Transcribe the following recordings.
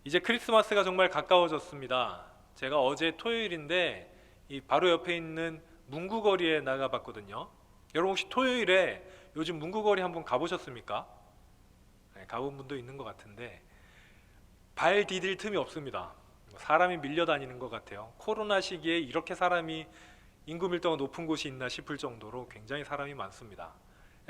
이제 크리스마스가 정말 가까워졌습니다. 제가 어제 토요일인데 이 바로 옆에 있는 문구거리에 나가봤거든요. 여러분 혹시 토요일에 요즘 문구거리 한번 가보셨습니까? 네, 가본 분도 있는 것 같은데 발 디딜 틈이 없습니다. 사람이 밀려다니는 것 같아요. 코로나 시기에 이렇게 사람이 인구 밀도가 높은 곳이 있나 싶을 정도로 굉장히 사람이 많습니다.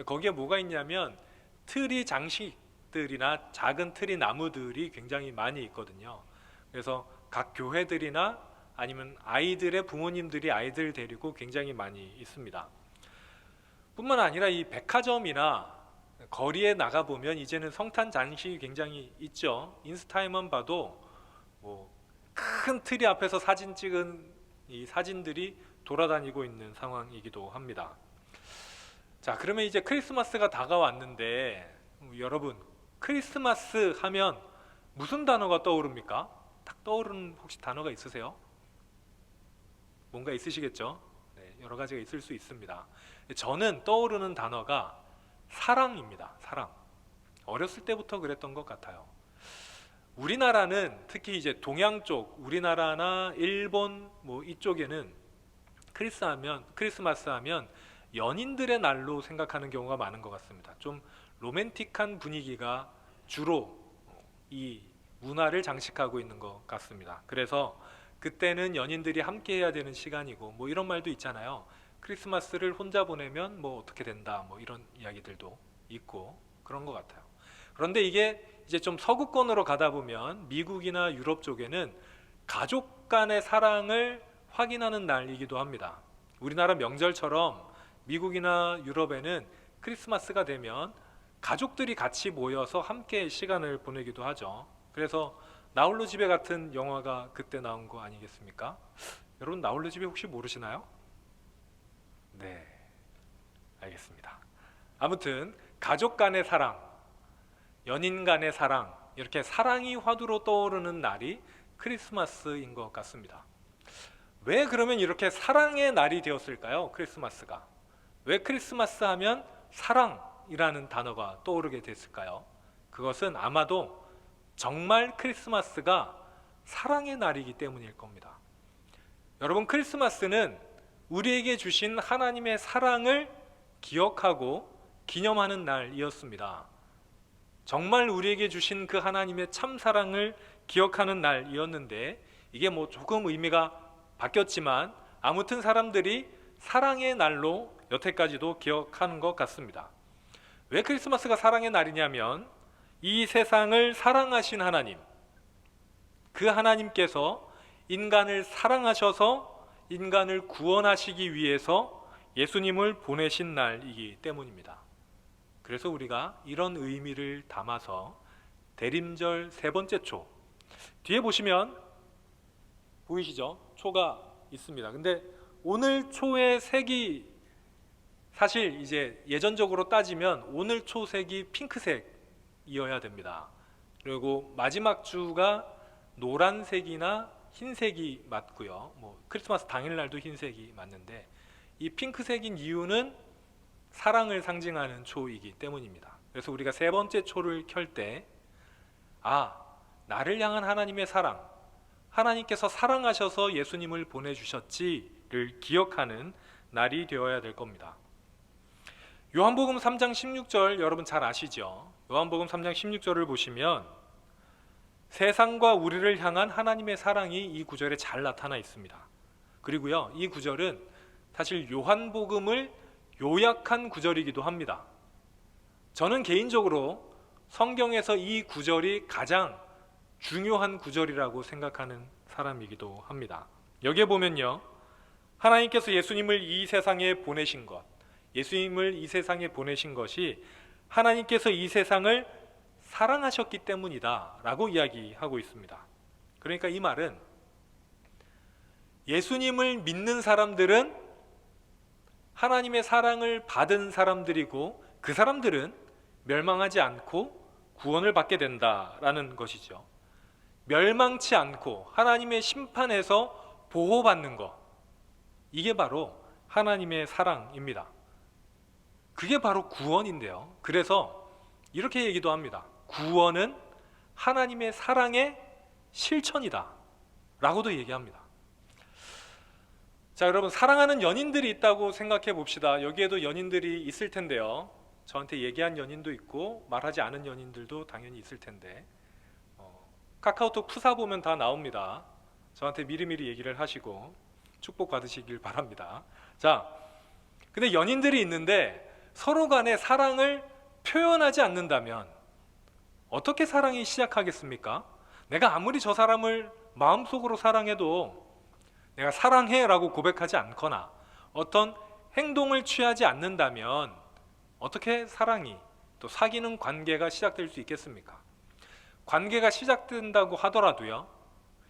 거기에 뭐가 있냐면 트리 장식들이나 작은 트리 나무들이 굉장히 많이 있거든요. 그래서 각 교회들이나 아니면 아이들의 부모님들이 아이들 데리고 굉장히 많이 있습니다. 뿐만 아니라 이 백화점이나 거리에 나가보면 이제는 성탄 장식이 굉장히 있죠. 인스타에만 봐도 뭐 큰 트리 앞에서 사진 찍은 이 사진들이 돌아다니고 있는 상황이기도 합니다. 자, 그러면 이제 크리스마스가 다가왔는데 여러분 크리스마스 하면 무슨 단어가 떠오릅니까? 딱 떠오르는 혹시 단어가 있으세요? 뭔가 있으시겠죠? 네, 여러 가지가 있을 수 있습니다. 저는 떠오르는 단어가 사랑입니다. 사랑. 어렸을 때부터 그랬던 것 같아요. 우리나라는 특히 이제 동양 쪽, 우리나라나 일본 뭐 이쪽에는 크리스마스 하면 연인들의 날로 생각하는 경우가 많은 것 같습니다. 좀 로맨틱한 분위기가 주로 이 문화를 장식하고 있는 것 같습니다. 그래서 그때는 연인들이 함께 해야 되는 시간이고 뭐 이런 말도 있잖아요. 크리스마스를 혼자 보내면 뭐 어떻게 된다 뭐 이런 이야기들도 있고 그런 것 같아요. 그런데 이게 이제 좀 서구권으로 가다 보면 미국이나 유럽 쪽에는 가족 간의 사랑을 확인하는 날이기도 합니다. 우리나라 명절처럼 미국이나 유럽에는 크리스마스가 되면 가족들이 같이 모여서 함께 시간을 보내기도 하죠. 그래서 나홀로 집에 같은 영화가 그때 나온 거 아니겠습니까? 여러분 나홀로 집에 혹시 모르시나요? 네, 알겠습니다. 아무튼 가족 간의 사랑, 연인 간의 사랑, 이렇게 사랑이 화두로 떠오르는 날이 크리스마스인 것 같습니다. 왜 그러면 이렇게 사랑의 날이 되었을까요? 크리스마스가. 왜 크리스마스 하면 사랑이라는 단어가 떠오르게 됐을까요? 그것은 아마도 정말 크리스마스가 사랑의 날이기 때문일 겁니다. 여러분 크리스마스는 우리에게 주신 하나님의 사랑을 기억하고 기념하는 날이었습니다. 정말 우리에게 주신 그 하나님의 참 사랑을 기억하는 날이었는데 이게 뭐 조금 의미가 바뀌었지만 아무튼 사람들이 사랑의 날로 여태까지도 기억하는 것 같습니다. 왜 크리스마스가 사랑의 날이냐면 이 세상을 사랑하신 하나님, 그 하나님께서 인간을 사랑하셔서 인간을 구원하시기 위해서 예수님을 보내신 날이기 때문입니다. 그래서 우리가 이런 의미를 담아서 대림절 세 번째 초, 뒤에 보시면 보이시죠? 초가 있습니다. 근데 오늘 초의 색이 사실 이제 예전적으로 따지면 오늘 초 색이 핑크색이어야 됩니다. 그리고 마지막 주가 노란색이나 흰색이 맞고요. 뭐 크리스마스 당일날도 흰색이 맞는데 이 핑크색인 이유는 사랑을 상징하는 초이기 때문입니다. 그래서 우리가 세 번째 초를 켤 때 나를 향한 하나님의 사랑, 하나님께서 사랑하셔서 예수님을 보내주셨지를 기억하는 날이 되어야 될 겁니다. 요한복음 3장 16절 여러분 잘 아시죠? 요한복음 3장 16절을 보시면 세상과 우리를 향한 하나님의 사랑이 이 구절에 잘 나타나 있습니다. 그리고요, 이 구절은 사실 요한복음을 요약한 구절이기도 합니다. 저는 개인적으로 성경에서 이 구절이 가장 중요한 구절이라고 생각하는 사람이기도 합니다. 여기에 보면요, 하나님께서 예수님을 이 세상에 보내신 것, 예수님을 이 세상에 보내신 것이 하나님께서 이 세상을 사랑하셨기 때문이다 라고 이야기하고 있습니다. 그러니까 이 말은 예수님을 믿는 사람들은 하나님의 사랑을 받은 사람들이고 그 사람들은 멸망하지 않고 구원을 받게 된다라는 것이죠. 멸망치 않고 하나님의 심판에서 보호받는 것, 이게 바로 하나님의 사랑입니다. 그게 바로 구원인데요. 그래서 이렇게 얘기도 합니다. 구원은 하나님의 사랑의 실천이다 라고도 얘기합니다. 자, 여러분, 사랑하는 연인들이 있다고 생각해 봅시다. 여기에도 연인들이 있을 텐데요. 저한테 얘기한 연인도 있고 말하지 않은 연인들도 당연히 있을 텐데, 카카오톡 푸사 보면 다 나옵니다. 저한테 미리미리 얘기를 하시고 축복 받으시길 바랍니다. 자, 근데 연인들이 있는데 서로 간에 사랑을 표현하지 않는다면 어떻게 사랑이 시작하겠습니까? 내가 아무리 저 사람을 마음속으로 사랑해도 내가 사랑해 라고 고백하지 않거나 어떤 행동을 취하지 않는다면 어떻게 사랑이, 또 사귀는 관계가 시작될 수 있겠습니까? 관계가 시작된다고 하더라도요,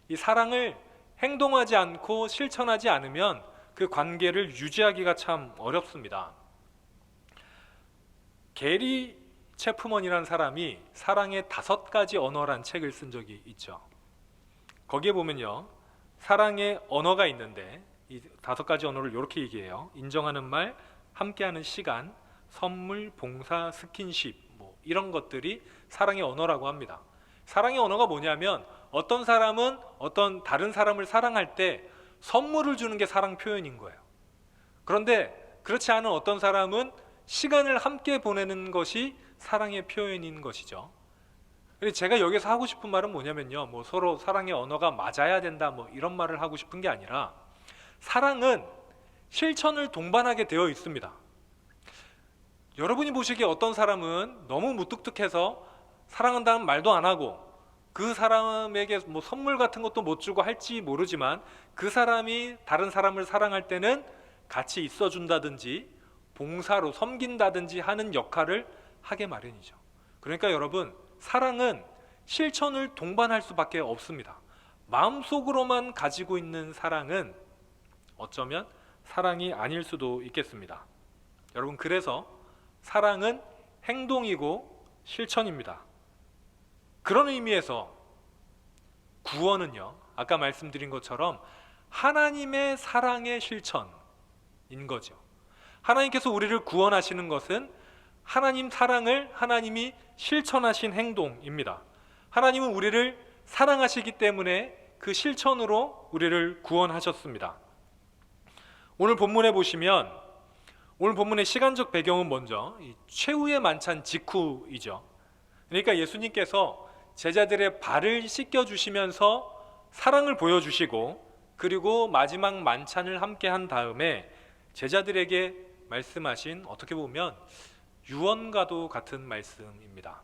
이 사랑을 행동하지 않고 실천하지 않으면 그 관계를 유지하기가 참 어렵습니다. 게리 체프먼이라는 사람이 사랑의 5가지 언어란 책을 쓴 적이 있죠. 거기에 보면요, 사랑의 언어가 있는데 이 5가지 언어를 이렇게 얘기해요. 인정하는 말, 함께하는 시간, 선물, 봉사, 스킨십, 이런 것들이 사랑의 언어라고 합니다. 사랑의 언어가 뭐냐면 어떤 사람은 어떤 다른 사람을 사랑할 때 선물을 주는 게 사랑 표현인 거예요. 그런데 그렇지 않은 어떤 사람은 시간을 함께 보내는 것이 사랑의 표현인 것이죠. 제가 여기서 하고 싶은 말은 뭐냐면요, 서로 사랑의 언어가 맞아야 된다 이런 말을 하고 싶은 게 아니라 사랑은 실천을 동반하게 되어 있습니다. 여러분이 보시기에 어떤 사람은 너무 무뚝뚝해서 사랑한다는 말도 안 하고 그 사람에게 선물 같은 것도 못 주고 할지 모르지만 그 사람이 다른 사람을 사랑할 때는 같이 있어준다든지 봉사로 섬긴다든지 하는 역할을 하게 마련이죠. 그러니까 여러분, 사랑은 실천을 동반할 수밖에 없습니다. 마음속으로만 가지고 있는 사랑은 어쩌면 사랑이 아닐 수도 있겠습니다. 여러분, 그래서 사랑은 행동이고 실천입니다. 그런 의미에서 구원은요, 아까 말씀드린 것처럼 하나님의 사랑의 실천인 거죠. 하나님께서 우리를 구원하시는 것은 하나님 사랑을 하나님이 실천하신 행동입니다. 하나님은 우리를 사랑하시기 때문에 그 실천으로 우리를 구원하셨습니다. 오늘 본문에 보시면, 오늘 본문의 시간적 배경은 먼저 최후의 만찬 직후이죠. 그러니까 예수님께서 제자들의 발을 씻겨주시면서 사랑을 보여주시고, 그리고 마지막 만찬을 함께 한 다음에 제자들에게 말씀하신, 어떻게 보면 유언과도 같은 말씀입니다.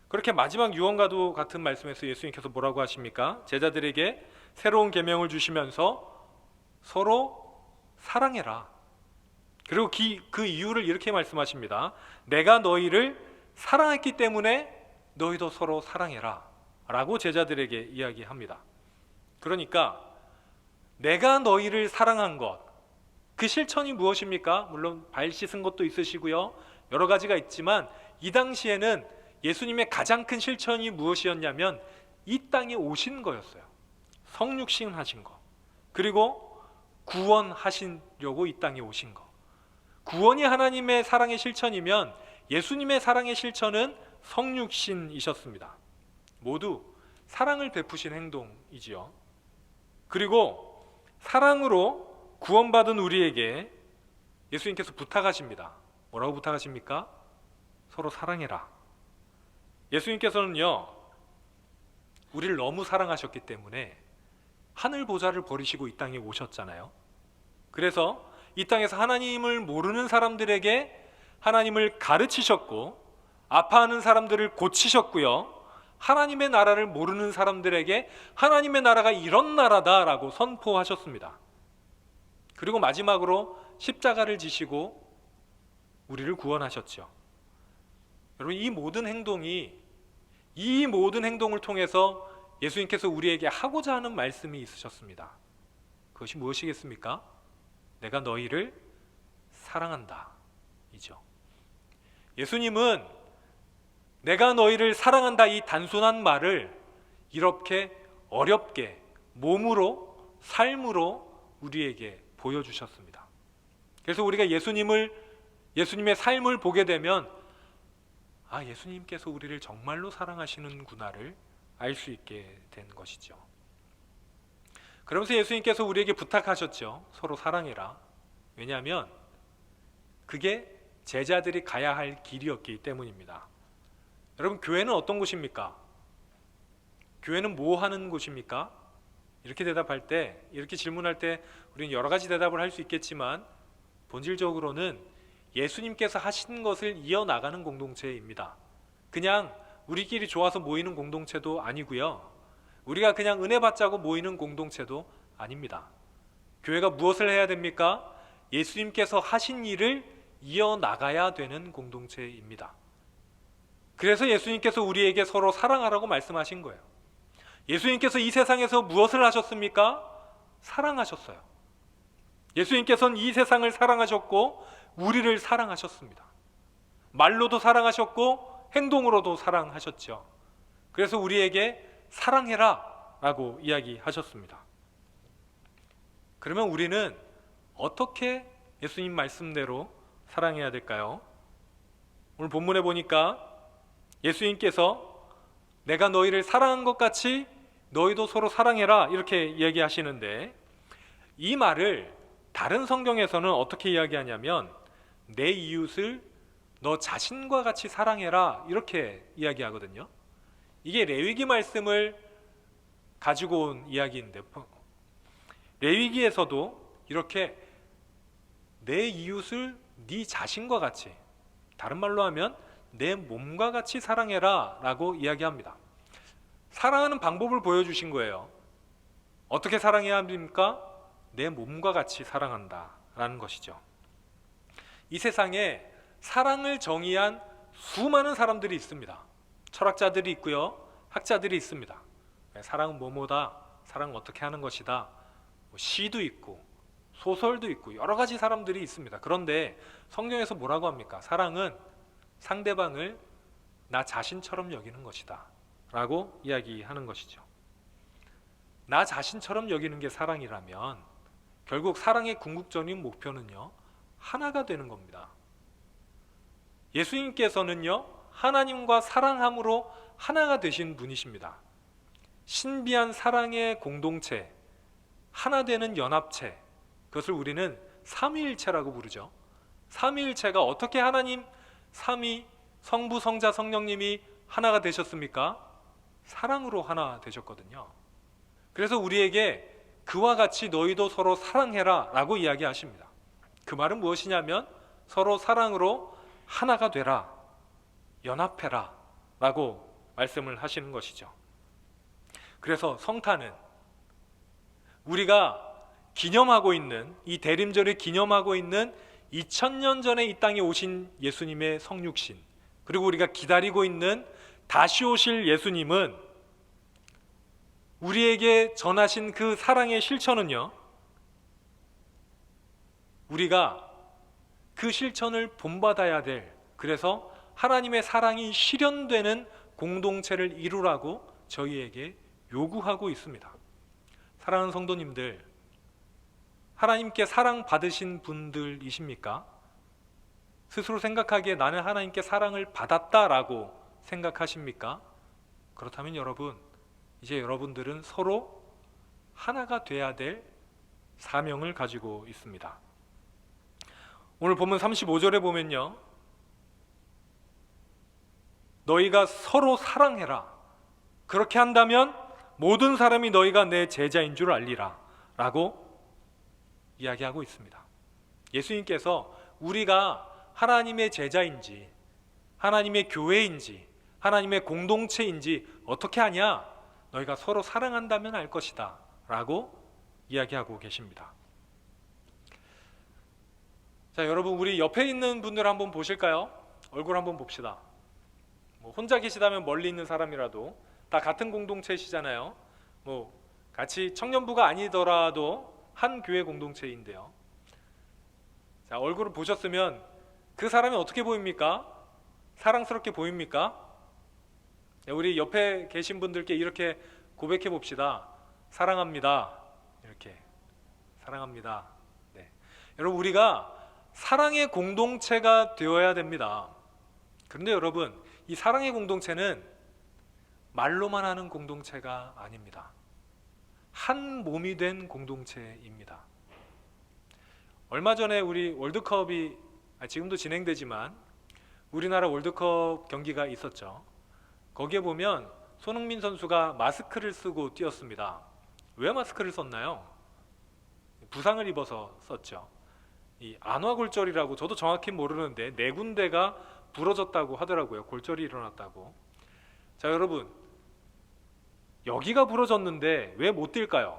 그렇게 마지막 유언과도 같은 말씀에서 예수님께서 뭐라고 하십니까? 제자들에게 새로운 계명을 주시면서 서로 사랑해라. 그리고 그 이유를 이렇게 말씀하십니다. 내가 너희를 사랑했기 때문에 너희도 서로 사랑해라 라고 제자들에게 이야기합니다. 그러니까 내가 너희를 사랑한 것, 그 실천이 무엇입니까? 물론 발 씻은 것도 있으시고요, 여러 가지가 있지만 이 당시에는 예수님의 가장 큰 실천이 무엇이었냐면 이 땅에 오신 거였어요. 성육신 하신 거, 그리고 구원하시려고 이 땅에 오신 거. 구원이 하나님의 사랑의 실천이면 예수님의 사랑의 실천은 성육신이셨습니다. 모두 사랑을 베푸신 행동이지요. 그리고 사랑으로 구원받은 우리에게 예수님께서 부탁하십니다. 뭐라고 부탁하십니까? 서로 사랑해라. 예수님께서는요, 우리를 너무 사랑하셨기 때문에 하늘 보좌를 버리시고 이 땅에 오셨잖아요. 그래서 이 땅에서 하나님을 모르는 사람들에게 하나님을 가르치셨고, 아파하는 사람들을 고치셨고요, 하나님의 나라를 모르는 사람들에게 하나님의 나라가 이런 나라다라고 선포하셨습니다. 그리고 마지막으로 십자가를 지시고 우리를 구원하셨죠. 여러분, 이 모든 행동을 통해서 예수님께서 우리에게 하고자 하는 말씀이 있으셨습니다. 그것이 무엇이겠습니까? 내가 너희를 사랑한다 이죠. 예수님은 내가 너희를 사랑한다 이 단순한 말을 이렇게 어렵게 몸으로, 삶으로 우리에게 보여주셨습니다. 그래서 우리가 예수님의 삶을 보게 되면 예수님께서 우리를 정말로 사랑하시는구나를 알 수 있게 된 것이죠. 그러면서 예수님께서 우리에게 부탁하셨죠. 서로 사랑해라. 왜냐하면 그게 제자들이 가야 할 길이었기 때문입니다. 여러분, 교회는 어떤 곳입니까? 교회는 뭐 하는 곳입니까? 이렇게 대답할 때, 이렇게 질문할 때 우리는 여러 가지 대답을 할 수 있겠지만 본질적으로는 예수님께서 하신 것을 이어나가는 공동체입니다. 그냥 우리끼리 좋아서 모이는 공동체도 아니고요, 우리가 그냥 은혜 받자고 모이는 공동체도 아닙니다. 교회가 무엇을 해야 됩니까? 예수님께서 하신 일을 이어나가야 되는 공동체입니다. 그래서 예수님께서 우리에게 서로 사랑하라고 말씀하신 거예요. 예수님께서 이 세상에서 무엇을 하셨습니까? 사랑하셨어요. 예수님께서는 이 세상을 사랑하셨고 우리를 사랑하셨습니다. 말로도 사랑하셨고 행동으로도 사랑하셨죠. 그래서 우리에게 사랑해라 라고 이야기하셨습니다. 그러면 우리는 어떻게 예수님 말씀대로 사랑해야 될까요? 오늘 본문에 보니까 예수님께서 내가 너희를 사랑한 것 같이 너희도 서로 사랑해라 이렇게 이야기하시는데, 이 말을 다른 성경에서는 어떻게 이야기하냐면 내 이웃을 너 자신과 같이 사랑해라 이렇게 이야기하거든요. 이게 레위기 말씀을 가지고 온 이야기인데, 레위기에서도 이렇게 내 이웃을 네 자신과 같이, 다른 말로 하면 내 몸과 같이 사랑해라 라고 이야기합니다. 사랑하는 방법을 보여주신 거예요. 어떻게 사랑해야 합니까? 내 몸과 같이 사랑한다 라는 것이죠. 이 세상에 사랑을 정의한 수많은 사람들이 있습니다. 철학자들이 있고요, 학자들이 있습니다. 사랑은 뭐뭐다, 사랑은 어떻게 하는 것이다, 시도 있고 소설도 있고 여러 가지 사람들이 있습니다. 그런데 성경에서 뭐라고 합니까? 사랑은 상대방을 나 자신처럼 여기는 것이다 라고 이야기하는 것이죠. 나 자신처럼 여기는 게 사랑이라면 결국 사랑의 궁극적인 목표는요, 하나가 되는 겁니다. 예수님께서는요, 하나님과 사랑함으로 하나가 되신 분이십니다. 신비한 사랑의 공동체, 하나 되는 연합체, 그것을 우리는 삼위일체라고 부르죠. 삼위일체가 어떻게 하나님 삼위 성부, 성자, 성령님이 하나가 되셨습니까? 사랑으로 하나 되셨거든요. 그래서 우리에게 그와 같이 너희도 서로 사랑해라 라고 이야기하십니다. 그 말은 무엇이냐면 서로 사랑으로 하나가 되라, 연합해라 라고 말씀을 하시는 것이죠. 그래서 성탄은 우리가 기념하고 있는, 이 대림절을 기념하고 있는 2000년 전에 이 땅에 오신 예수님의 성육신, 그리고 우리가 기다리고 있는 다시 오실 예수님은 우리에게 전하신 그 사랑의 실천은요, 우리가 그 실천을 본받아야 될, 그래서 하나님의 사랑이 실현되는 공동체를 이루라고 저희에게 요구하고 있습니다. 사랑하는 성도님들, 하나님께 사랑받으신 분들이십니까? 스스로 생각하기에 나는 하나님께 사랑을 받았다라고 생각하십니까? 그렇다면 여러분, 이제 여러분들은 서로 하나가 돼야 될 사명을 가지고 있습니다. 오늘 본문 35절에 보면요, 너희가 서로 사랑해라, 그렇게 한다면 모든 사람이 너희가 내 제자인 줄 알리라 라고 이야기하고 있습니다. 예수님께서 우리가 하나님의 제자인지 하나님의 교회인지 하나님의 공동체인지 어떻게 하냐? 너희가 서로 사랑한다면 알 것이다 라고 이야기하고 계십니다. 자, 여러분, 우리 옆에 있는 분들 한번 보실까요? 얼굴 한번 봅시다. 혼자 계시다면 멀리 있는 사람이라도 다 같은 공동체시잖아요. 같이 청년부가 아니더라도 한 교회 공동체인데요. 자, 얼굴을 보셨으면 그 사람이 어떻게 보입니까? 사랑스럽게 보입니까? 우리 옆에 계신 분들께 이렇게 고백해 봅시다. 사랑합니다. 이렇게 사랑합니다. 네. 여러분, 우리가 사랑의 공동체가 되어야 됩니다. 그런데 여러분, 이 사랑의 공동체는 말로만 하는 공동체가 아닙니다. 한 몸이 된 공동체입니다. 얼마 전에 우리 월드컵이 지금도 진행되지만 우리나라 월드컵 경기가 있었죠. 거기에 보면 손흥민 선수가 마스크를 쓰고 뛰었습니다. 왜 마스크를 썼나요? 부상을 입어서 썼죠. 이 안화골절이라고, 저도 정확히 모르는데 4군데가 부러졌다고 하더라고요. 골절이 일어났다고. 자, 여러분, 여기가 부러졌는데 왜 못 뛸까요?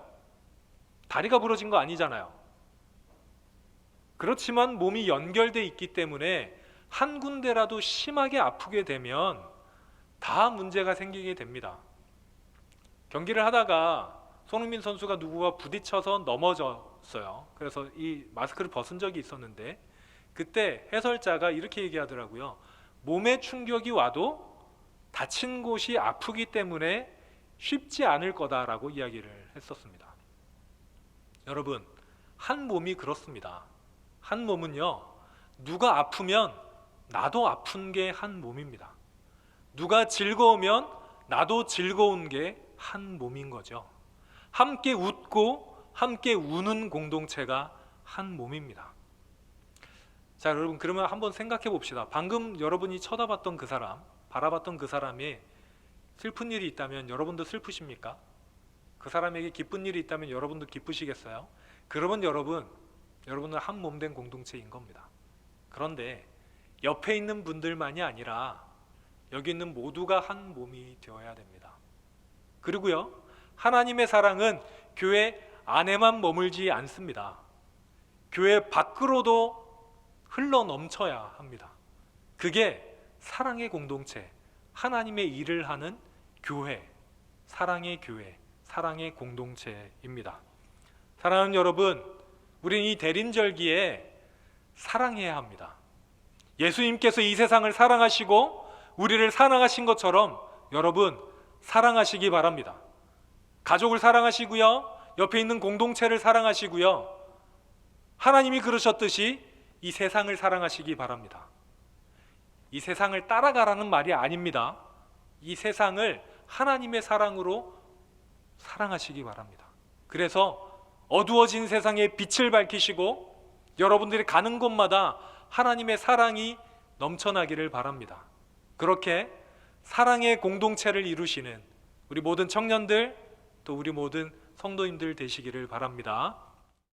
다리가 부러진 거 아니잖아요. 그렇지만 몸이 연결돼 있기 때문에 한 군데라도 심하게 아프게 되면 다 문제가 생기게 됩니다. 경기를 하다가 손흥민 선수가 누구와 부딪혀서 넘어졌어요. 그래서 이 마스크를 벗은 적이 있었는데 그때 해설자가 이렇게 얘기하더라고요. 몸에 충격이 와도 다친 곳이 아프기 때문에 쉽지 않을 거다라고 이야기를 했었습니다. 여러분, 한 몸이 그렇습니다. 한 몸은요, 누가 아프면 나도 아픈 게 한 몸입니다. 누가 즐거우면 나도 즐거운 게 한 몸인 거죠. 함께 웃고 함께 우는 공동체가 한 몸입니다. 자, 여러분, 그러면 한번 생각해 봅시다. 방금 여러분이 쳐다봤던 그 사람, 바라봤던 그 사람이 슬픈 일이 있다면 여러분도 슬프십니까? 그 사람에게 기쁜 일이 있다면 여러분도 기쁘시겠어요? 그러면 여러분은 한 몸 된 공동체인 겁니다. 그런데 옆에 있는 분들만이 아니라 여기 있는 모두가 한 몸이 되어야 됩니다. 그리고요, 하나님의 사랑은 교회 안에만 머물지 않습니다. 교회 밖으로도 흘러 넘쳐야 합니다. 그게 사랑의 공동체, 하나님의 일을 하는 교회, 사랑의 교회, 사랑의 공동체입니다. 사랑하는 여러분, 우리는 이 대림절기에 사랑해야 합니다. 예수님께서 이 세상을 사랑하시고 우리를 사랑하신 것처럼 여러분 사랑하시기 바랍니다. 가족을 사랑하시고요, 옆에 있는 공동체를 사랑하시고요, 하나님이 그러셨듯이 이 세상을 사랑하시기 바랍니다. 이 세상을 따라가라는 말이 아닙니다. 이 세상을 하나님의 사랑으로 사랑하시기 바랍니다. 그래서 어두워진 세상에 빛을 밝히시고 여러분들이 가는 곳마다 하나님의 사랑이 넘쳐나기를 바랍니다. 그렇게 사랑의 공동체를 이루시는 우리 모든 청년들, 또 우리 모든 성도님들 되시기를 바랍니다.